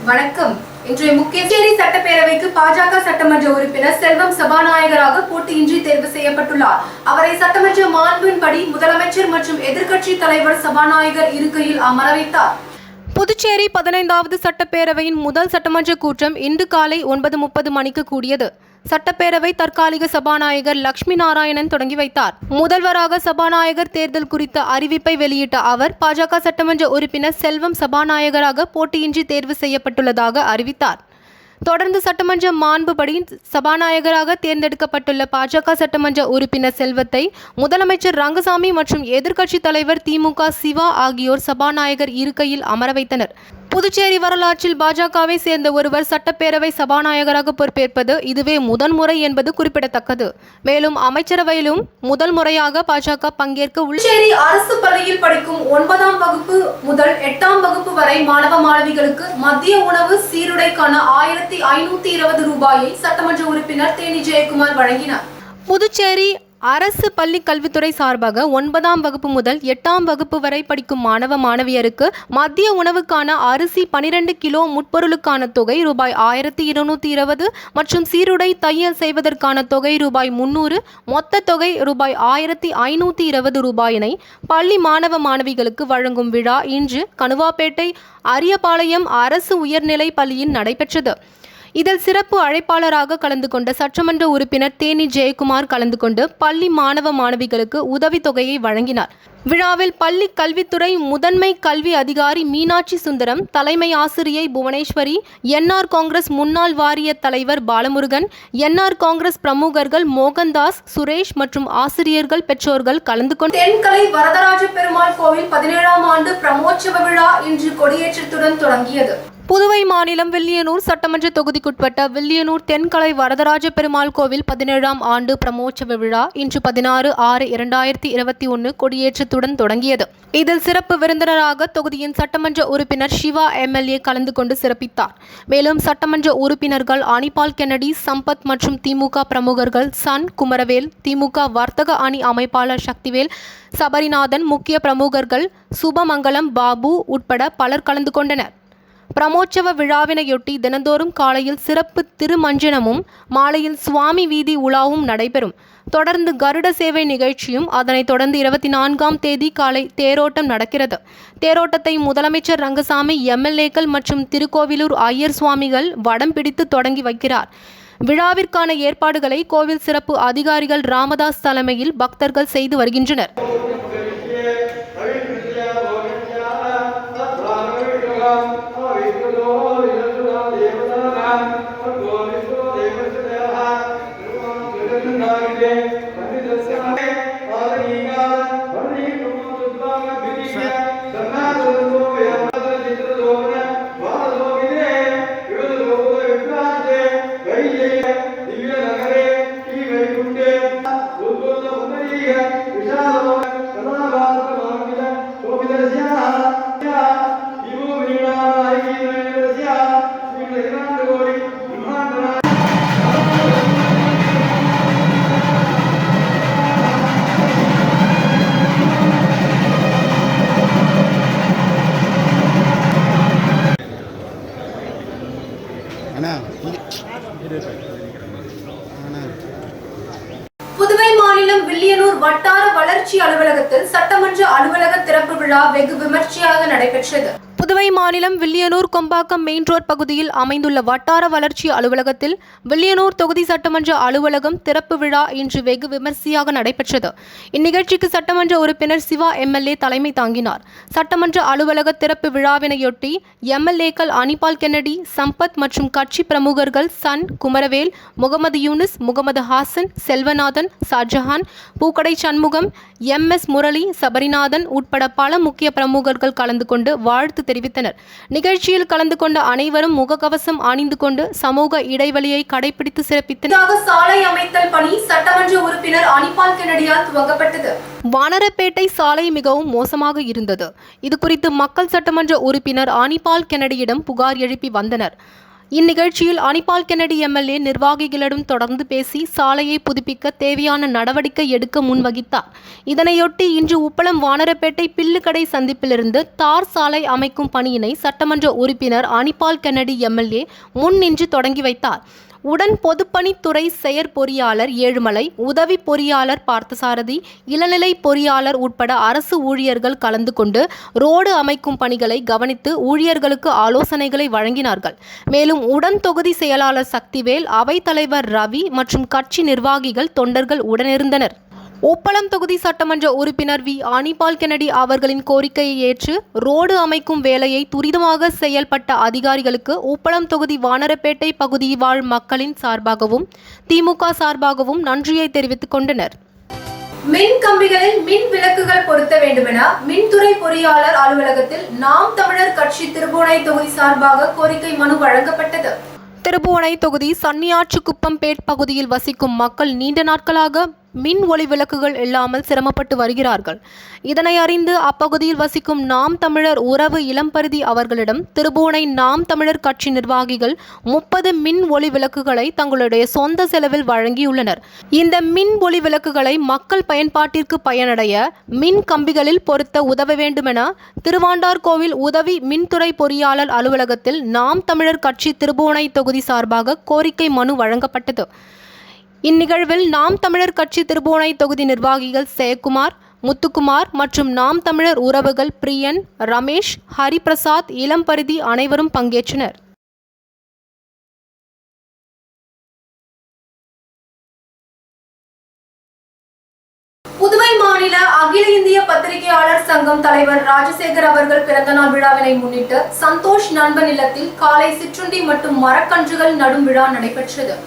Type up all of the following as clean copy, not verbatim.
வணக்கம். இன்றைய முக்கிய சட்டப்பேரவைக்கு பாஜக சட்டமன்ற உறுப்பினர் செல்வம் சபாநாயகராக போட்டியின்றி தேர்வு செய்யப்பட்டுள்ளார். அவரை சட்டமன்ற மாண்பின்படி முதலமைச்சர் மற்றும் எதிர்க்கட்சி தலைவர் சபாநாயகர் இருக்கையில் அமர வைத்தார். புதுச்சேரி 15வது சட்டப்பேரவையின் முதல் சட்டமன்ற கூட்டம் இன்று காலை 9:30 மணிக்கு கூடியது. சட்டப்பேரவை தற்காலிக சபாநாயகர் லட்சுமி நாராயணன் தொடங்கி வைத்தார். முதல்வராக சபாநாயகர் தேர்தல் குறித்த அறிவிப்பை வெளியிட்ட அவர், பாஜக சட்டமன்ற உறுப்பினர் செல்வம் சபாநாயகராக போட்டியின்றி தேர்வு செய்யப்பட்டுள்ளதாக அறிவித்தார். தொடர்ந்து சட்டமன்ற மாண்புபடி சபாநாயகராக தேர்ந்தெடுக்கப்பட்டுள்ள பாஜக சட்டமன்ற உறுப்பினர் செல்வத்தை முதலமைச்சர் ரங்கசாமி மற்றும் எதிர்க்கட்சித் தலைவர் திமுக சிவா ஆகியோர் சபாநாயகர் இருக்கையில் அமர வைத்தனர். புதுச்சேரி வரலாற்றில் பாஜகவை சேர்ந்த ஒருவர் சட்டப்பேரவை சபாநாயகராக பொறுப்பேற்பது இதுவே முதன்முறை என்பது குறிப்பிடத்தக்கது. மேலும் அமைச்சரவையிலும் முதல் முறையாக பாஜக பங்கேற்க உள்ள புதுச்சேரி அரசு பள்ளியில் படிக்கும் 9ஆம் வகுப்பு முதல் 8ஆம் வகுப்பு வரை மாணவ மாணவிகளுக்கு மதிய உணவு சீருடைக்கான 1520 ரூபாயை சட்டமன்ற உறுப்பினர் தேனி ஜெயக்குமார் வழங்கினார். புதுச்சேரி அரசு பள்ளி கல்வித்துறை சார்பாக 9ஆம் வகுப்பு முதல் 8ஆம் வகுப்பு வரை படிக்கும் மாணவ மாணவியருக்கு மதிய உணவுக்கான அரிசி 12 கிலோ, முட்பொருளுக்கான தொகை ரூபாய் 1220 மற்றும் சீருடை தையல் செய்வதற்கான தொகை ரூபாய் 300, மொத்த தொகை ரூபாய் 1520 ரூபாயினை பள்ளி மாணவ மாணவிகளுக்கு வழங்கும் விழா இன்று கணுவாப்பேட்டை அரியபாளையம் அரசு உயர்நிலை பள்ளியில் நடைபெற்றது. இதில் சிறப்பு அழைப்பாளராக கலந்து கொண்ட சட்டமன்ற உறுப்பினர் தேனி ஜெயக்குமார் கலந்து கொண்டு பள்ளி மாணவ மாணவிகளுக்கு உதவித்தொகையை வழங்கினார். விழாவில் பள்ளி கல்வித்துறை முதன்மை கல்வி அதிகாரி மீனாட்சி சுந்தரம், தலைமை ஆசிரியை புவனேஸ்வரி, என்ஆர் காங்கிரஸ் முன்னாள் வாரிய தலைவர் பாலமுருகன், என்ஆர் காங்கிரஸ் பிரமுகர்கள் மோகன்தாஸ், சுரேஷ் மற்றும் ஆசிரியர்கள், பெற்றோர்கள் கலந்து கொண்டு தென்கலை வரதராஜ பெருமாள் கோவில் 17ஆம் ஆண்டு பிரமோற்சவ விழா இன்று கொடியேற்றத்துடன் தொடங்கியது. புதுவை மாநிலம் வில்லியனூர் சட்டமன்ற தொகுதிக்குட்பட்ட வில்லியனூர் தென்கலை வரதராஜ பெருமாள் கோவில் 17ஆம் ஆண்டு பிரமோற்சவ விழா இன்று 16/6/2021 கொடியேற்றத்துடன் தொடங்கியது. இதில் சிறப்பு விருந்தினராக தொகுதியின் சட்டமன்ற உறுப்பினர் சிவா எம்எல்ஏ கலந்து கொண்டு சிறப்பித்தார். மேலும் சட்டமன்ற உறுப்பினர்கள் அனிபால் கென்னடி, சம்பத் மற்றும் திமுக பிரமுகர்கள் சன், குமரவேல், திமுக வர்த்தக அணி அமைப்பாளர் சக்திவேல், சபரிநாதன், முக்கிய பிரமுகர்கள் சுபமங்கலம், பாபு உட்பட பலர் கலந்து கொண்டனர். பிரமோற்சவ விழாவினையொட்டி தினந்தோறும் காலையில் சிறப்பு திருமஞ்சனமும் மாலையில் சுவாமி வீதி உலாவும் நடைபெறும். தொடர்ந்து கருட சேவை நிகழ்ச்சியும், அதனைத் தொடர்ந்து 24ஆம் தேதி காலை தேரோட்டம் நடக்கிறது. தேரோட்டத்தை முதலமைச்சர் ரங்கசாமி, எம்எல்ஏக்கள் மற்றும் திருக்கோவிலூர் ஐயர் சுவாமிகள் வடம் பிடித்து தொடங்கி வைக்கிறார். விழாவிற்கான ஏற்பாடுகளை கோவில் சிறப்பு அதிகாரிகள் ராமதாஸ் தலைமையில் பக்தர்கள் செய்து வருகின்றனர். புதுவை மாநிலம் வில்லியனூர் வட்டார வளர்ச்சி அலுவலகத்தில் சட்டமன்ற அலுவலக திறப்பு விழா வெகு விமர்சையாக நடைபெற்றது. புதுவை மாநிலம் வில்லியனூர் கொம்பாக்கம் மெயின் ரோட் பகுதியில் அமைந்துள்ள வட்டார வளர்ச்சி அலுவலகத்தில் வில்லியனூர் தொகுதி சட்டமன்ற அலுவலகம் திறப்பு விழா இன்று வெகு விமர்சையாக நடைபெற்றது. இந்நிகழ்ச்சிக்கு சட்டமன்ற உறுப்பினர் சிவா எம்எல்ஏ தலைமை தாங்கினார். சட்டமன்ற அலுவலக திறப்பு விழாவினையொட்டி எம்எல்ஏக்கள் அனிபால் கென்னடி, சம்பத் மற்றும் கட்சி பிரமுகர்கள் சன், குமரவேல், முகமது யூனிஸ், முகமது ஹாசன், செல்வநாதன், ஷாஜஹான், பூக்கடை சண்முகம், எம்எஸ் முரளி, சபரிநாதன் உட்பட பல முக்கிய பிரமுகர்கள் கலந்து கொண்டு வாழ்த்து தெரிவித்தனர். நிகழ்ச்சியில் கலந்து கொண்ட அனைவரும் முகக்கவசம் அணிந்து கொண்டு சமூக இடைவெளியை கடைபிடித்து சிறப்பித்தனர். சாலை அமைத்தல் பணி சட்டமன்ற உறுப்பினர் அனிபால் கென்னடியால் துவங்கப்பட்டது. வானரப்பேட்டை சாலை மிகவும் மோசமாக இருந்தது. இது குறித்து மக்கள் சட்டமன்ற உறுப்பினர் அனிபால் கென்னடியிடம் புகார் எழுப்பி வந்தனர். இந்நிகழ்ச்சியில் அனிபால் கென்னடி எம்எல்ஏ நிர்வாகிகளிடம் தொடர்ந்து பேசி சாலையை புதுப்பிக்க தேவையான நடவடிக்கை எடுக்க முன்வகித்தார். இதனையொட்டி இன்று உப்பளம் வானரப்பேட்டை பில்லுக்கடை சந்திப்பிலிருந்து தார் சாலை அமைக்கும் பணியினை சட்டமன்ற உறுப்பினர் அனிபால் கென்னடி எம்எல்ஏ முன்னின்று தொடங்கி வைத்தார். உடன் பொதுப்பணித்துறை செயற்பொறியாளர் ஏழுமலை, உதவி பொறியாளர் பார்த்தசாரதி, இளநிலை பொறியாளர் உட்பட அரசு ஊழியர்கள் கலந்து கொண்டு ரோடு அமைக்கும் பணிகளை கவனித்து ஊழியர்களுக்கு ஆலோசனைகளை வழங்கினார்கள். மேலும் உடன் தொகுதி செயலாளர் சக்திவேல், அவைத்தலைவர் ரவி மற்றும் கட்சி நிர்வாகிகள், தொண்டர்கள் உடனிருந்தனர். உப்பளம் தொகுதி சட்டமன்ற உறுப்பினர் வி. அனிபால் கென்னடி அவர்களின் கோரிக்கையை ஏற்று ரோடு அமைக்கும் வேலையை துரிதமாக செயல்பட்ட அதிகாரிகளுக்கு உப்பளம் தொகுதி வானரப்பேட்டை பகுதி வாழ் மக்களின் சார்பாகவும் திமுக சார்பாகவும் நன்றியை தெரிவித்துக் கொண்டனர். மின் கம்பிகளில் மின் விளக்குகள் பொருத்த வேண்டுமென மின்துறை பொறியாளர் அலுவலகத்தில் நாம் தமிழர் கட்சி திருபுவனை தொகுதி சார்பாக கோரிக்கை மனு வழங்கப்பட்டது. திருபுவனை தொகுதி சன்னியாற்றுக்குப்பம் பேட் பகுதியில் வசிக்கும் மக்கள் நீண்ட நாட்களாக மின் ஒளி விளக்குகள் இல்லாமல் சிரமப்பட்டு வருகிறார்கள். இதனை அறிந்து அப்பகுதியில் வசிக்கும் நாம் தமிழர் உறவு இளம்பருதி அவர்களிடம் திருபுவனை நாம் தமிழர் கட்சி நிர்வாகிகள் 30 மின் ஒளி விளக்குகளை தங்களுடைய சொந்த செலவில் வழங்கியுள்ளனர். இந்த மின் ஒளி விளக்குகளை மக்கள் பயன்பாட்டிற்கு பயனடைய மின் கம்பிகளில் பொருத்த உதவ வேண்டுமென திருவாண்டார்கோவில் உதவி மின்துறை பொறியாளர் அலுவலகத்தில் நாம் தமிழர் கட்சி திருபுவனை தொகுதி சார்பாக கோரிக்கை மனு வழங்கப்பட்டது. இந்நிகழ்வில் நாம் தமிழர் கட்சி திருபுவனை தொகுதி நிர்வாகிகள் ஜெயக்குமார், முத்துக்குமார் மற்றும் நாம் தமிழர் உறவுகள் பிரியன், ரமேஷ், ஹரிபிரசாத், இளம்பருதி அனைவரும் பங்கேற்றனர். புதுவை மாநில அகில இந்திய பத்திரிகையாளர் சங்கம் தலைவர் ராஜசேகர் அவர்கள் பிறந்தநாள் விழாவினை முன்னிட்டு சந்தோஷ் நண்பன் இல்லத்தில் காலை சிற்றுண்டி மற்றும் மரக்கன்றுகள் நடும் விழா நடைபெற்றது.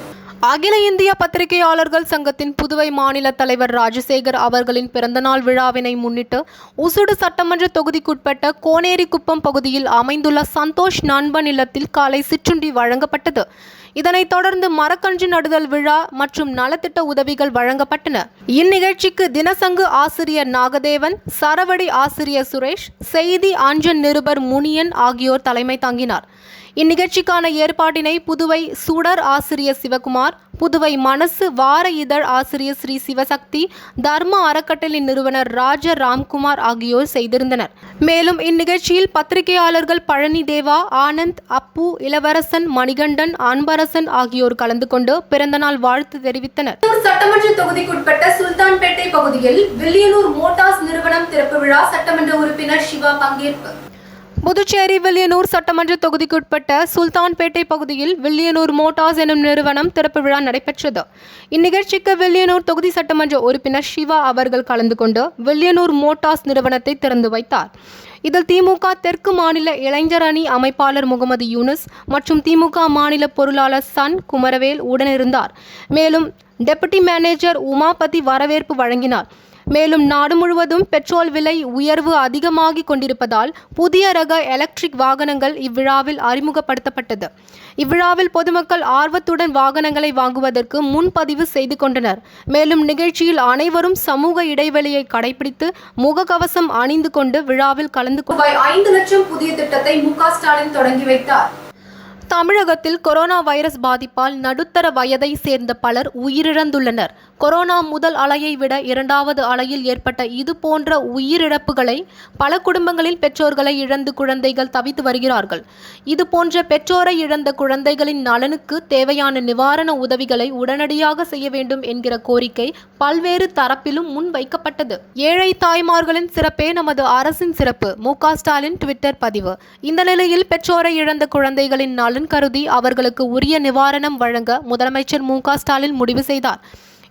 அகில இந்திய பத்திரிகையாளர்கள் சங்கத்தின் புதுவை மாநில தலைவர் ராஜசேகர் அவர்களின் பிறந்தநாள் விழாவினை முன்னிட்டு உசுடு சட்டமன்ற தொகுதிக்குட்பட்ட கோனேரிக்குப்பம் பகுதியில் அமைந்துள்ள சந்தோஷ் நண்பன் இல்லத்தில் காலை சிற்றுண்டி வழங்கப்பட்டது. இதனைத் தொடர்ந்து மரக்கன்று நடுதல் விழா மற்றும் நலத்திட்ட உதவிகள் வழங்கப்பட்டன. இந்நிகழ்ச்சிக்கு தினசங்கு ஆசிரியர் நாகதேவன், சரவடி ஆசிரியர் சுரேஷ், செய்தி ஆஞ்சன் நிருபர் முனியன் ஆகியோர் தலைமை தாங்கினார். இந்நிகழ்ச்சிக்கான ஏற்பாட்டினை புதுவை சுடர் ஆசிரியர் சிவகுமார், புதுவை மனசு வார இதழ் ஆசிரியர் ஸ்ரீ சிவசக்தி, தர்ம அறக்கட்டளை நிறுவனர் ராஜ ராம்குமார் ஆகியோர் செய்திருந்தனர். மேலும் இந்நிகழ்ச்சியில் பத்திரிகையாளர்கள் பழனி தேவா, ஆனந்த், அப்பு, இளவரசன், மணிகண்டன், அன்பரசன் ஆகியோர் கலந்து கொண்டு பிறந்தநாள் வாழ்த்து தெரிவித்தனர். சட்டமன்ற தொகுதிக்குட்பட்ட சுல்தான்பேட்டை பகுதியில் வில்லியனூர் மோட்டார்ஸ் நிறுவனம் திறப்பு விழா சட்டமன்ற உறுப்பினர் சிவா பங்கேற்பு. புதுச்சேரி வில்லியனூர் சட்டமன்ற தொகுதிக்குட்பட்ட சுல்தான்பேட்டை பகுதியில் வில்லியனூர் மோட்டார்ஸ் எனும் நிறுவனம் திறப்பு விழா நடைபெற்றது. இந்நிகழ்ச்சிக்கு வில்லியனூர் தொகுதி சட்டமன்ற உறுப்பினர் சிவா அவர்கள் கலந்து கொண்டு வில்லியனூர் மோட்டார்ஸ் நிறுவனத்தை திறந்து வைத்தார். இதில் திமுக தெற்கு மாநில இளைஞர் அணி அமைப்பாளர் முகமது யூனுஸ் மற்றும் திமுக மாநில பொருளாளர் சன் குமரவேல் உடனிருந்தார். மேலும் டெபுட்டி மேனேஜர் உமாபதி வரவேற்பு வழங்கினார். மேலும் நாடு முழுவதும் பெட்ரோல் விலை உயர்வு அதிகமாகிக் கொண்டிருப்பதால் புதிய ரக எலக்ட்ரிக் வாகனங்கள் இவ்விழாவில் அறிமுகப்படுத்தப்பட்டது. இவ்விழாவில் பொதுமக்கள் ஆர்வத்துடன் வாகனங்களை வாங்குவதற்கு முன்பதிவு செய்து கொண்டனர். மேலும் நிகழ்ச்சியில் அனைவரும் சமூக இடைவெளியை கடைபிடித்து முகக்கவசம் அணிந்து கொண்டு விழாவில் கலந்து கொண்டு 5 லட்சம் புதிய திட்டத்தை மு.க. ஸ்டாலின் தொடங்கி வைத்தார். தமிழகத்தில் கொரோனா வைரஸ் பாதிப்பால் நடுத்தர வயதை சேர்ந்த பலர் உயிரிழந்துள்ளனர். கொரோனா முதல் அலையை விட 2வது அலையில் ஏற்பட்ட இதுபோன்ற உயிரிழப்புகளை பல குடும்பங்களில் பெற்றோர்களை இழந்து குழந்தைகள் தவித்து வருகிறார்கள். இதுபோன்ற பெற்றோரை இழந்த குழந்தைகளின் நலனுக்கு தேவையான நிவாரண உதவிகளை உடனடியாக செய்ய வேண்டும் என்கிற கோரிக்கை பல்வேறு தரப்பிலும் முன்வைக்கப்பட்டது. ஏழை தாய்மார்களின் சிறப்பே நமது அரசின் சிறப்பு. மு.க. ஸ்டாலின் ட்விட்டர் பதிவு. இந்த நிலையில் பெற்றோரை இழந்த குழந்தைகளின் நலன் கருதி அவர்களுக்கு உரிய நிவாரணம் வழங்க முதலமைச்சர் மு.க. ஸ்டாலின் முடிவு செய்தார்.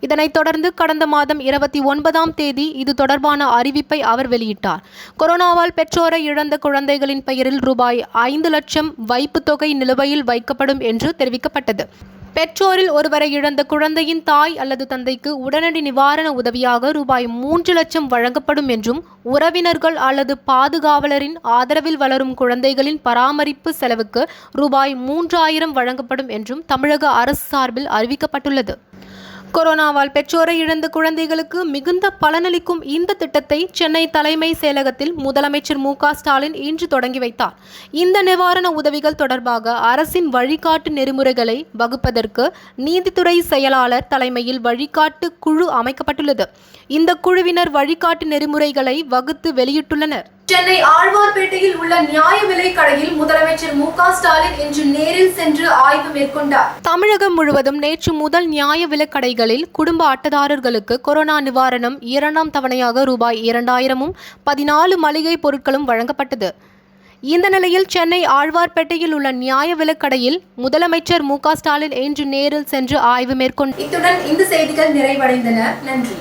இதனைத் தொடர்ந்து கடந்த மாதம் 29ஆம் தேதி இது தொடர்பான அறிவிப்பை அவர் வெளியிட்டார். கொரோனாவால் பெற்றோரை இழந்த குழந்தைகளின் பெயரில் ரூபாய் 5 லட்சம் வைப்பு தொகை நிலுவையில் வைக்கப்படும் என்று தெரிவிக்கப்பட்டது. பெற்றோரில் ஒருவரை இழந்த குழந்தையின் தாய் அல்லது தந்தைக்கு உடனடி நிவாரண உதவியாக ரூபாய் 3 லட்சம் வழங்கப்படும் என்றும் உறவினர்கள் அல்லது பாதுகாவலரின் ஆதரவில் வளரும் குழந்தைகளின் பராமரிப்பு செலவுக்கு ரூபாய் 3000 வழங்கப்படும் என்றும் தமிழக அரசு சார்பில் அறிவிக்கப்பட்டுள்ளது. கொரோனாவால் பெற்றோரை இழந்த குழந்தைகளுக்கு மிகுந்த பலனளிக்கும் இந்த திட்டத்தை சென்னை தலைமை செயலகத்தில் முதலமைச்சர் மு.க.ஸ்டாலின் இன்று தொடங்கி வைத்தார். இந்த நிவாரண உதவிகள் தொடர்பாக அரசின் வழிகாட்டு நெறிமுறைகளை வகுப்பதற்கு நீதித்துறை செயலாளர் தலைமையில் வழிகாட்டு குழு அமைக்கப்பட்டுள்ளது. இந்த குழுவினர் வழிகாட்டு நெறிமுறைகளை வகுத்து வெளியிட்டுள்ளனர். சென்னை ஆழ்வார்பேட்டையில் உள்ள நியாய விலை கடையில் முதலமைச்சர் மு.க.ஸ்டாலின் இன்று நேரில் சென்று ஆய்வு மேற்கொண்டார். தமிழகம் முழுவதும் நேற்று முதல் நியாய விலை கடைகளில் குடும்ப அட்டைதாரர்களுக்கு கொரோனா நிவாரணம் 2ஆம் தவணையாக ரூபாய் 2000ம் 14 மளிகை பொருட்களும் வழங்கப்பட்டது. இந்த நிலையில் சென்னை ஆழ்வார்பேட்டையில் உள்ள நியாய விலை கடையில் முதலமைச்சர் மு.க.ஸ்டாலின் இன்று நேரில் சென்று ஆய்வு மேற்கொண்டார். இத்துடன் இந்த செய்திகள் நிறைவடைந்தன. நன்றி.